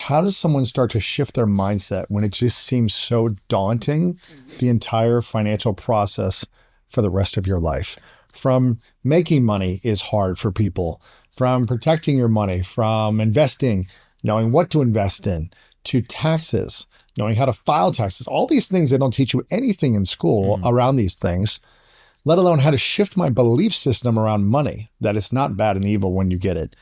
how does someone start to shift their mindset when it just seems so daunting, the entire financial process for the rest of your life? From making money is hard for people, from protecting your money, from investing, knowing what to invest in, to taxes, knowing how to file taxes, all these things, they don't teach you anything in school around these things, let alone how to shift my belief system around money, that it's not bad and evil when you get it.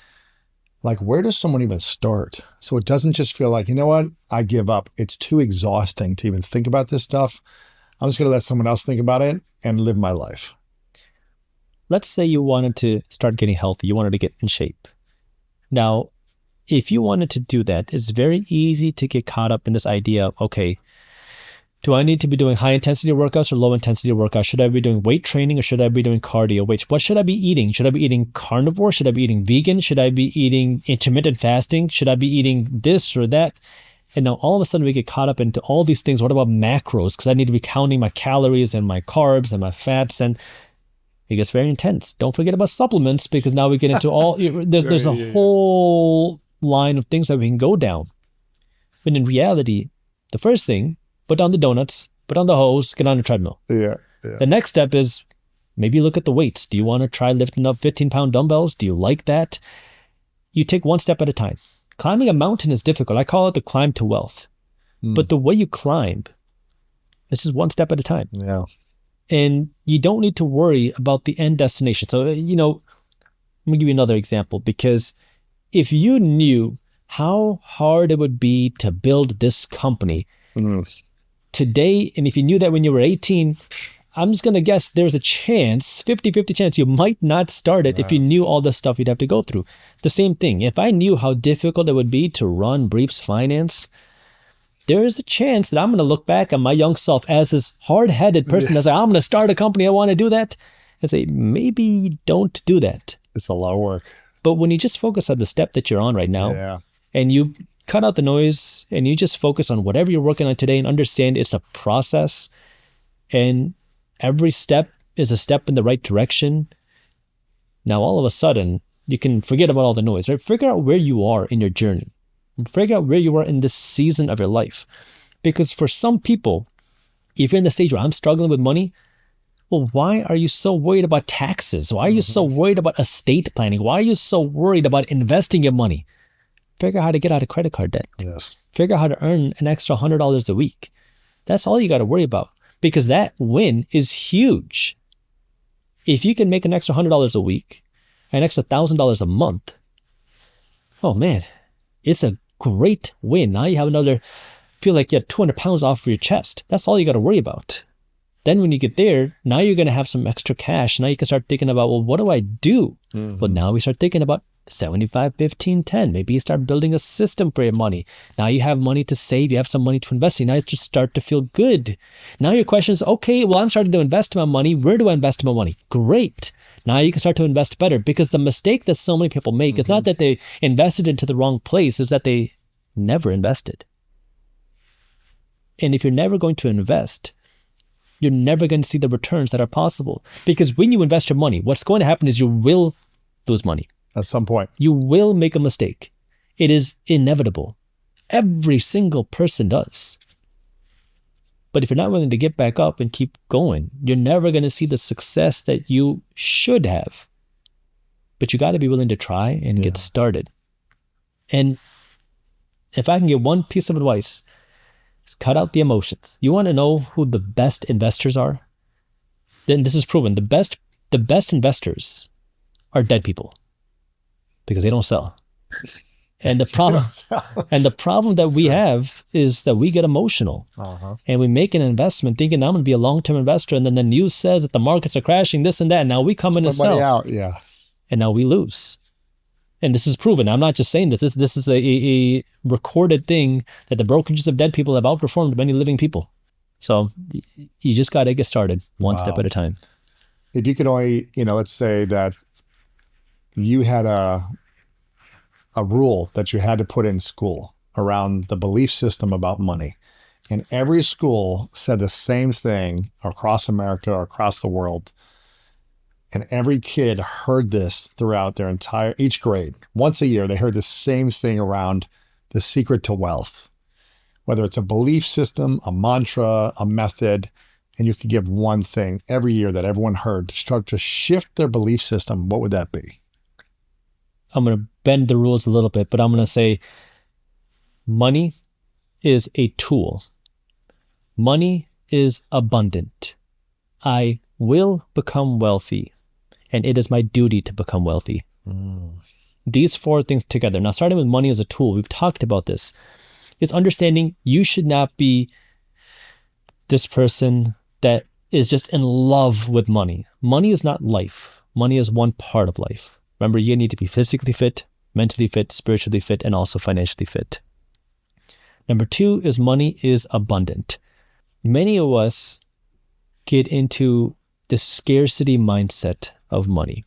Like, where does someone even start? So it doesn't just feel like, you know what, I give up. It's too exhausting to even think about this stuff. I'm just going to let someone else think about it and live my life. Let's say you wanted to start getting healthy. You wanted to get in shape. Now, if you wanted to do that, it's very easy to get caught up in this idea of, okay, do I need to be doing high intensity workouts or low intensity workouts? Should I be doing weight training or should I be doing cardio? What should I be eating? Should I be eating carnivore? Should I be eating vegan? Should I be eating intermittent fasting? Should I be eating this or that? And now all of a sudden we get caught up into all these things. What about macros? Because I need to be counting my calories and my carbs and my fats, and it gets very intense. Don't forget about supplements, because now we get into all, there's a whole line of things that we can go down. But in reality, the first thing, put down the donuts, put on the hose, get on the treadmill. Yeah. The next step is maybe look at the weights. Do you want to try lifting up 15-pound dumbbells? Do you like that? You take one step at a time. Climbing a mountain is difficult. I call it the climb to wealth. But the way you climb, it's just one step at a time. Yeah. And you don't need to worry about the end destination. So, let me give you another example, because if you knew how hard it would be to build this company today, and if you knew that when you were 18, I'm just going to guess there's a chance, 50-50 chance, you might not start it if you knew all the stuff you'd have to go through. The same thing, if I knew how difficult it would be to run Briefs Finance, there is a chance that I'm going to look back on my young self as this hard-headed person that's like, I'm going to start a company, I want to do that, and say, maybe don't do that. It's a lot of work. But when you just focus on the step that you're on right now, and you cut out the noise and you just focus on whatever you're working on today and understand it's a process and every step is a step in the right direction, now all of a sudden you can forget about all the noise, right? Figure out where you are in your journey. Figure out where you are in this season of your life. Because for some people, if you're in the stage where I'm struggling with money, well, why are you so worried about taxes? Why are you so worried about estate planning? Why are you so worried about investing your money? Figure out how to get out of credit card debt. Yes. Figure out how to earn an extra $100 a week. That's all you got to worry about, because that win is huge. If you can make an extra $100 a week, an extra $1,000 a month, oh man, it's a great win. Now you have another, feel like you have 200 pounds off of your chest. That's all you got to worry about. Then when you get there, now you're going to have some extra cash. Now you can start thinking about, well, what do I do? But now we start thinking about 75, 15, 10. Maybe you start building a system for your money. Now you have money to save. You have some money to invest in. Now you just start to feel good. Now your question is, okay, well, I'm starting to invest my money. Where do I invest my money? Great. Now you can start to invest better, because the mistake that so many people make is not that they invested into the wrong place, is that they never invested. And if you're never going to invest, you're never going to see the returns that are possible. Because when you invest your money, what's going to happen is you will lose money. At some point. You will make a mistake. It is inevitable. Every single person does. But if you're not willing to get back up and keep going, you're never going to see the success that you should have. But you got to be willing to try and get started. And if I can give one piece of advice, is cut out the emotions. You want to know who the best investors are? Then this is proven. The best investors are dead people, because they don't sell. And the problem that we have is that we get emotional and we make an investment thinking I'm going to be a long-term investor, and then the news says that the markets are crashing, this and that, and now we come in and sell. And now we lose. And this is proven. I'm not just saying this. This is a recorded thing that the brokerages of dead people have outperformed many living people. So you just got to get started one step at a time. If you could only, let's say that you had a rule that you had to put in school around the belief system about money, and every school said the same thing across America or across the world, and every kid heard this throughout each grade. Once a year, they heard the same thing around the secret to wealth, whether it's a belief system, a mantra, a method, and you could give one thing every year that everyone heard to start to shift their belief system, what would that be? I'm going to bend the rules a little bit, but I'm going to say money is a tool. Money is abundant. I will become wealthy, and it is my duty to become wealthy. These four things together. Now, starting with money as a tool, we've talked about this. It's understanding you should not be this person that is just in love with money. Money is not life. Money is one part of life. Remember, you need to be physically fit, mentally fit, spiritually fit, and also financially fit. Number two is money is abundant. Many of us get into the scarcity mindset of money.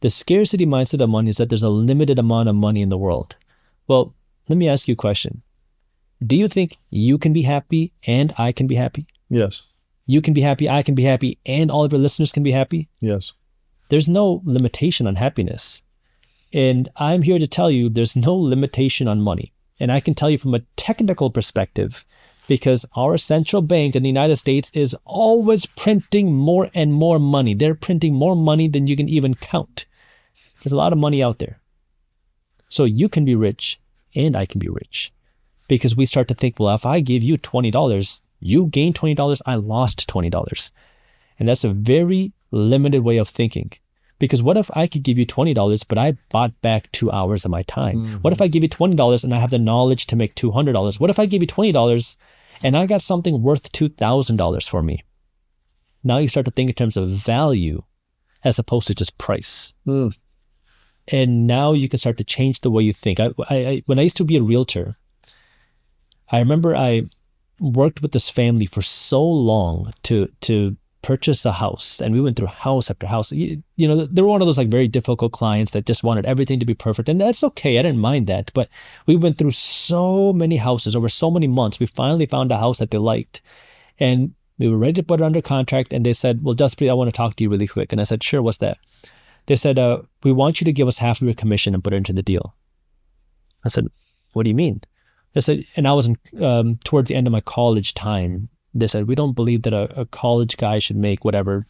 The scarcity mindset of money is that there's a limited amount of money in the world. Well, let me ask you a question. Do you think you can be happy and I can be happy? Yes. You can be happy, I can be happy, and all of your listeners can be happy? Yes. There's no limitation on happiness. And I'm here to tell you there's no limitation on money. And I can tell you from a technical perspective, because our central bank in the United States is always printing more and more money. They're printing more money than you can even count. There's a lot of money out there. So you can be rich and I can be rich. Because we start to think, well, if I give you $20, you gain $20, I lost $20. And that's a very limited way of thinking. Because what if I could give you $20, but I bought back 2 hours of my time? What if I give you $20 and I have the knowledge to make $200? What if I give you $20 and I got something worth $2,000 for me? Now you start to think in terms of value as opposed to just price. And now you can start to change the way you think. When I used to be a realtor, I remember I worked with this family for so long to purchase a house, and we went through house after house. You know, they were one of those like very difficult clients that just wanted everything to be perfect, and that's okay. I didn't mind that, but we went through so many houses over so many months. We finally found a house that they liked, and we were ready to put it under contract. And they said, "Well, Jaspreet, I want to talk to you really quick." And I said, "Sure, what's that?" They said, "We want you to give us half of your commission and put it into the deal." I said, "What do you mean?" They said, and I was towards the end of my college time. They said, "We don't believe that a college guy should make whatever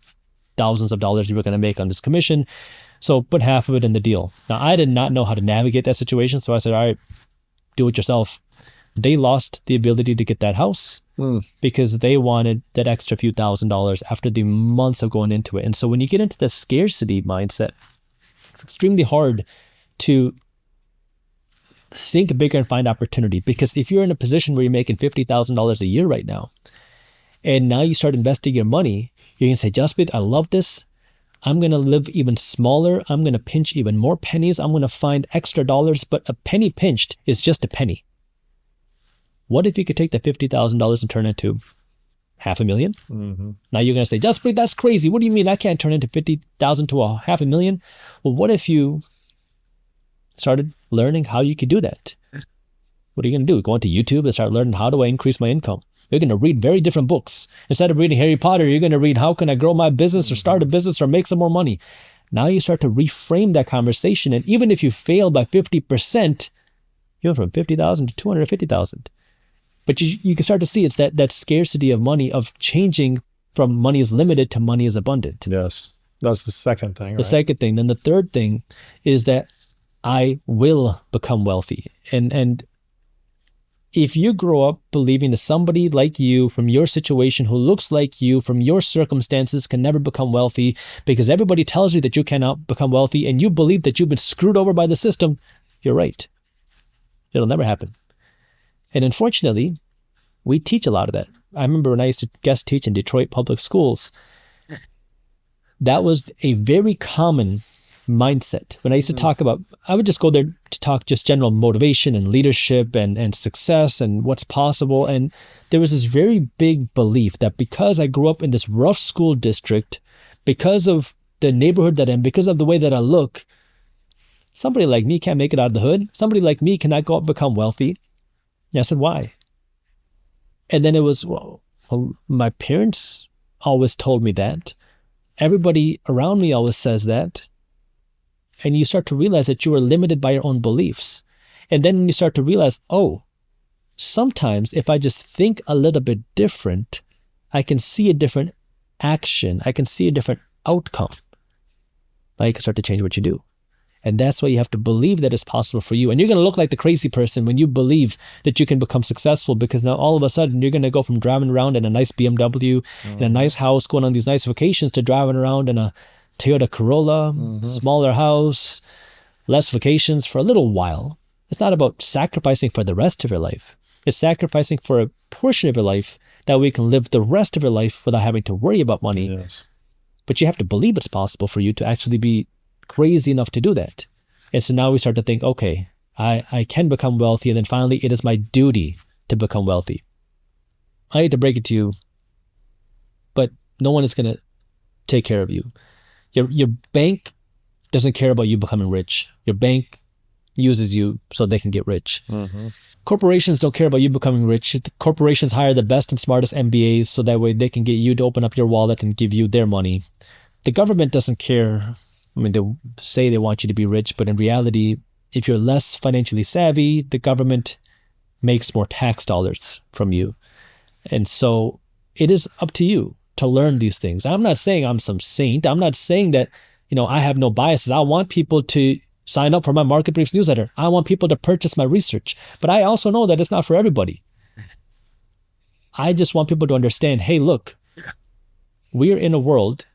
thousands of dollars you were going to make on this commission. So put half of it in the deal." Now, I did not know how to navigate that situation. So I said, "All right, do it yourself." They lost the ability to get that house because they wanted that extra few $1,000s after the months of going into it. And so when you get into the scarcity mindset, it's extremely hard to think bigger and find opportunity. Because if you're in a position where you're making $50,000 a year right now, and now you start investing your money, you're going to say, "Jaspreet, I love this. I'm going to live even smaller. I'm going to pinch even more pennies. I'm going to find extra dollars." But a penny pinched is just a penny. What if you could take that $50,000 and turn it into $500,000? Now you're going to say, "Jaspreet, that's crazy. What do you mean I can't turn into 50,000 to a $500,000? Well, what if you started learning how you could do that? What are you going to do? Go onto YouTube and start learning, how do I increase my income? You're going to read very different books. Instead of reading Harry Potter, you're going to read, how can I grow my business or start a business or make some more money? Now you start to reframe that conversation. And even if you fail by 50%, you went from 50,000 to 250,000. But you can start to see it's that scarcity of money, of changing from money is limited to money is abundant. Yes. That's the second thing. The second thing. Then the third thing is that I will become wealthy. And if you grow up believing that somebody like you from your situation who looks like you from your circumstances can never become wealthy because everybody tells you that you cannot become wealthy and you believe that you've been screwed over by the system, you're right. It'll never happen. And unfortunately, we teach a lot of that. I remember when I used to guest teach in Detroit public schools, that was a very common mindset. When I used to talk about, I would just go there to talk just general motivation and leadership and success and what's possible. And there was this very big belief that because I grew up in this rough school district, because of the neighborhood that I'm, because of the way that I look, somebody like me can't make it out of the hood. Somebody like me cannot go out and become wealthy. And I said, why? And then it was, well, my parents always told me that. Everybody around me always says that. And you start to realize that you are limited by your own beliefs. And then you start to realize, oh, sometimes if I just think a little bit different, I can see a different action. I can see a different outcome. Now you can start to change what you do. And that's why you have to believe that it's possible for you. And you're going to look like the crazy person when you believe that you can become successful, because now all of a sudden you're going to go from driving around in a nice BMW, in a nice house, going on these nice vacations, to driving around in a Toyota Corolla, smaller house, less vacations for a little while. It's not about sacrificing for the rest of your life. It's sacrificing for a portion of your life that we can live the rest of your life without having to worry about money. Yes. But you have to believe it's possible for you to actually be crazy enough to do that. And so now we start to think, okay, I can become wealthy, and then finally it is my duty to become wealthy. I hate to break it to you, but no one is going to take care of you. Your bank doesn't care about you becoming rich. Your bank uses you so they can get rich. Corporations don't care about you becoming rich. The corporations hire the best and smartest MBAs so that way they can get you to open up your wallet and give you their money. The government doesn't care. I mean, they say they want you to be rich, but in reality, if you're less financially savvy, the government makes more tax dollars from you. And so it is up to you to learn these things. I'm not saying I'm some saint. I'm not saying that, I have no biases. I want people to sign up for my Market Briefs newsletter. I want people to purchase my research. But I also know that it's not for everybody. I just want people to understand, hey, look, we're in a world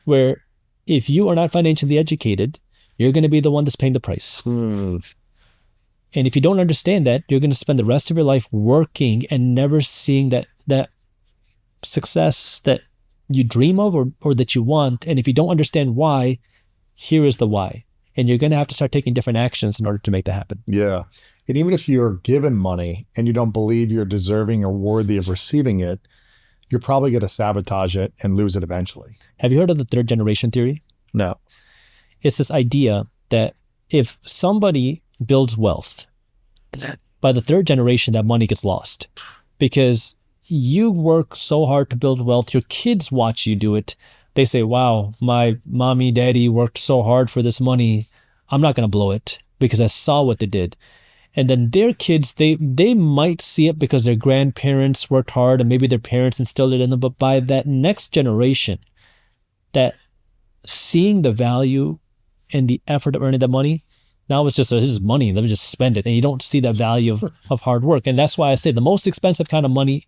where if you are not financially educated, you're going to be the one that's paying the price. And if you don't understand that, you're going to spend the rest of your life working and never seeing that success that you dream of or that you want. And if you don't understand why, here is the why. And you're going to have to start taking different actions in order to make that happen. Yeah. And even if you're given money and you don't believe you're deserving or worthy of receiving it, you're probably going to sabotage it and lose it eventually. Have you heard of the third generation theory? No. It's this idea that if somebody builds wealth, by the third generation, that money gets lost. Because you work so hard to build wealth, your kids watch you do it. They say, wow, my mommy, daddy worked so hard for this money. I'm not going to blow it because I saw what they did. And then their kids, they might see it because their grandparents worked hard and maybe their parents instilled it in them. But by that next generation, that seeing the value and the effort of earning that money, now it's just, this is money, let me just spend it. And you don't see that value of hard work. And that's why I say the most expensive kind of money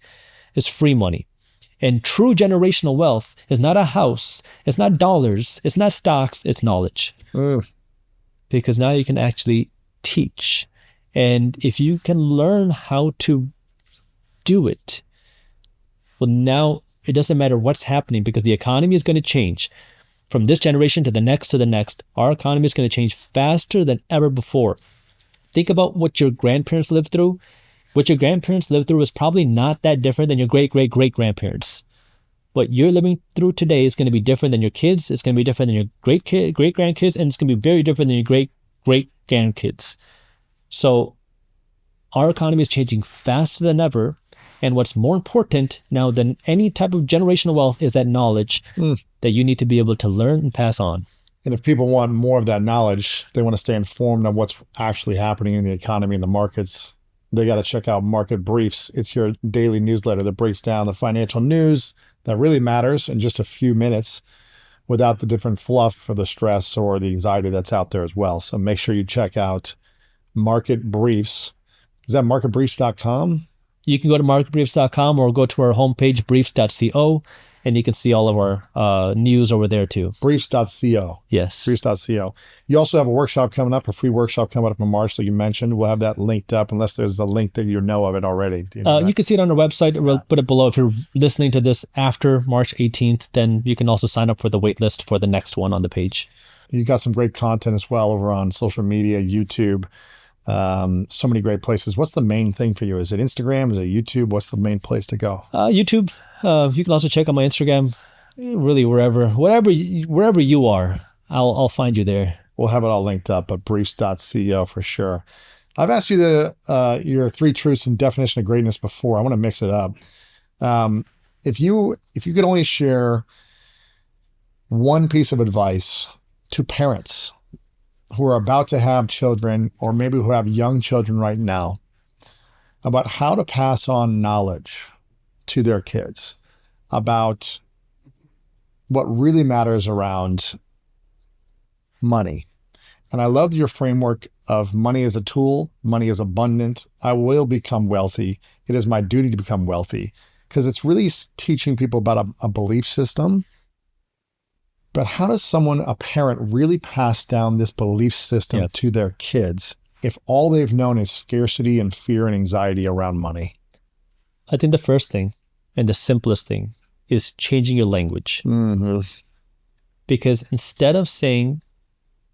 is free money. And true generational wealth is not a house, it's not dollars, it's not stocks, it's knowledge. Because now you can actually teach. And if you can learn how to do it, well, now it doesn't matter what's happening because the economy is going to change from this generation to the next to the next. Our economy is going to change faster than ever before. Think about what your grandparents lived through. What your grandparents lived through is probably not that different than your great-great-great-grandparents. What you're living through today is going to be different than your kids. It's going to be different than your great-grandkids, and it's going to be very different than your great-great-grandkids. So our economy is changing faster than ever. And what's more important now than any type of generational wealth is that knowledge that you need to be able to learn and pass on. And if people want more of that knowledge, they want to stay informed on what's actually happening in the economy and the markets, they got to check out Market Briefs. It's your daily newsletter that breaks down the financial news that really matters in just a few minutes without the different fluff or the stress or the anxiety that's out there as well. So make sure you check out Market Briefs. Is that marketbriefs.com? You can go to marketbriefs.com or go to our homepage, briefs.co, and you can see all of our news over there too. Briefs.co. Yes. Briefs.co. You also have a workshop coming up, a free workshop coming up in March that you mentioned. We'll have that linked up unless there's a link that you know of it already. You can see it on our website. We'll put it below. If you're listening to this after March 18th, then you can also sign up for the wait list for the next one on the page. You got some great content as well over on social media, YouTube. So many great places. What's the main thing for you? Is it Instagram? Is it YouTube? What's the main place to go? YouTube. You can also check out my Instagram. Really, wherever you are, I'll find you there. We'll have it all linked up at briefs.co for sure. I've asked you your 3 truths and definition of greatness before. I want to mix it up. If you could only share one piece of advice to parents who are about to have children, or maybe who have young children right now, about how to pass on knowledge to their kids about what really matters around money. And I love your framework of money as a tool, money is abundant. I will become wealthy. It is my duty to become wealthy, because it's really teaching people about a belief system. But how does someone, a parent, really pass down this belief system to their kids if all they've known is scarcity and fear and anxiety around money? I think the first thing and the simplest thing is changing your language. Mm-hmm. Because instead of saying,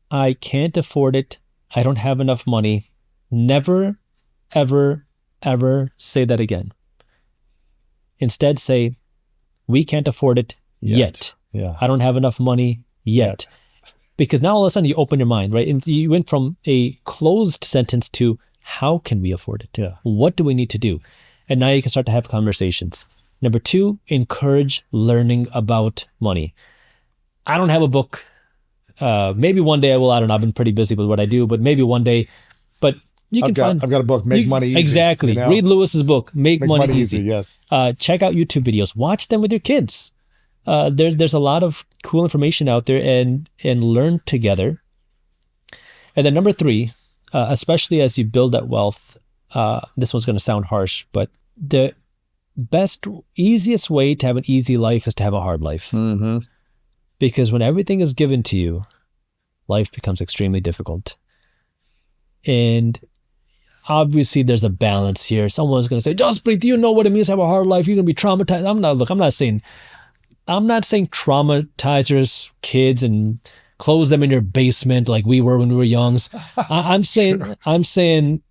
I can't afford it, I don't have enough money, never, ever, ever say that again. Instead say, we can't afford it yet. Yeah. I don't have enough money yet. Because now all of a sudden you open your mind, right? And you went from a closed sentence to, how can we afford it? Yeah. What do we need to do? And now you can start to have conversations. Number 2, encourage learning about money. I don't have a book. Maybe one day I will. I don't know. I've been pretty busy with what I do, but maybe one day. But I've got a book, Make Money Easy. Exactly. You know? Read Lewis's book, Make Money Easy. Yes. Check out YouTube videos. Watch them with your kids. There's a lot of cool information out there, and learn together. And then number 3, especially as you build that wealth, this one's going to sound harsh, but the easiest way to have an easy life is to have a hard life. Mm-hmm. Because when everything is given to you, life becomes extremely difficult. And obviously there's a balance here. Someone's going to say, Jaspreet, do you know what it means to have a hard life? You're going to be traumatized. I'm not saying traumatize your kids and close them in your basement like we were when we were young. I'm saying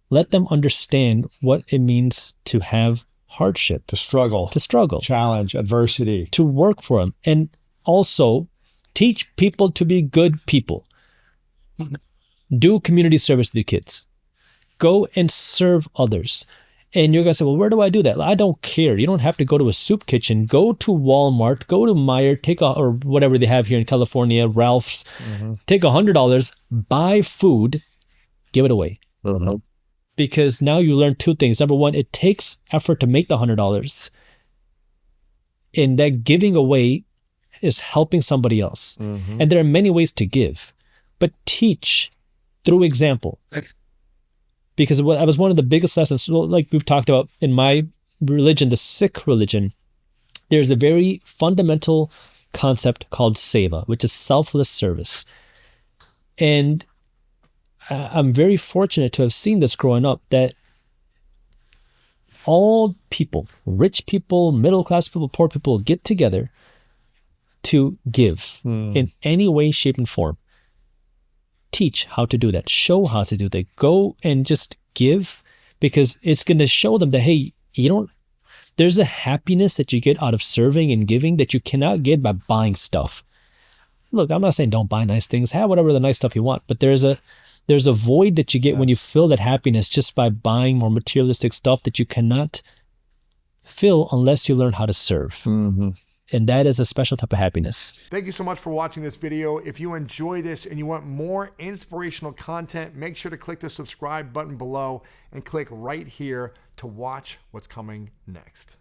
let them understand what it means to have hardship, to struggle, challenge, adversity, to work for them. And also teach people to be good people. Do community service to the kids. Go and serve others. And you're going to say, well, where do I do that? I don't care. You don't have to go to a soup kitchen. Go to Walmart, go to Meijer, or whatever they have here in California, Ralph's. Mm-hmm. Take $100, buy food, give it away. Mm-hmm. Because now you learn 2 things. Number 1, it takes effort to make the $100. And that giving away is helping somebody else. Mm-hmm. And there are many ways to give, but teach through example. Because that was one of the biggest lessons, like we've talked about in my religion, the Sikh religion, there's a very fundamental concept called seva, which is selfless service. And I'm very fortunate to have seen this growing up, that all people, rich people, middle-class people, poor people, get together to give in any way, shape, and form. Teach how to do that. Show how to do that. Go and just give, because it's going to show them that, hey, there's a happiness that you get out of serving and giving that you cannot get by buying stuff. Look, I'm not saying don't buy nice things. Have whatever the nice stuff you want, but there's a void that you get when you fill that happiness just by buying more materialistic stuff that you cannot fill unless you learn how to serve. Mm-hmm. And that is a special type of happiness. Thank you so much for watching this video. If you enjoy this and you want more inspirational content, make sure to click the subscribe button below and click right here to watch what's coming next.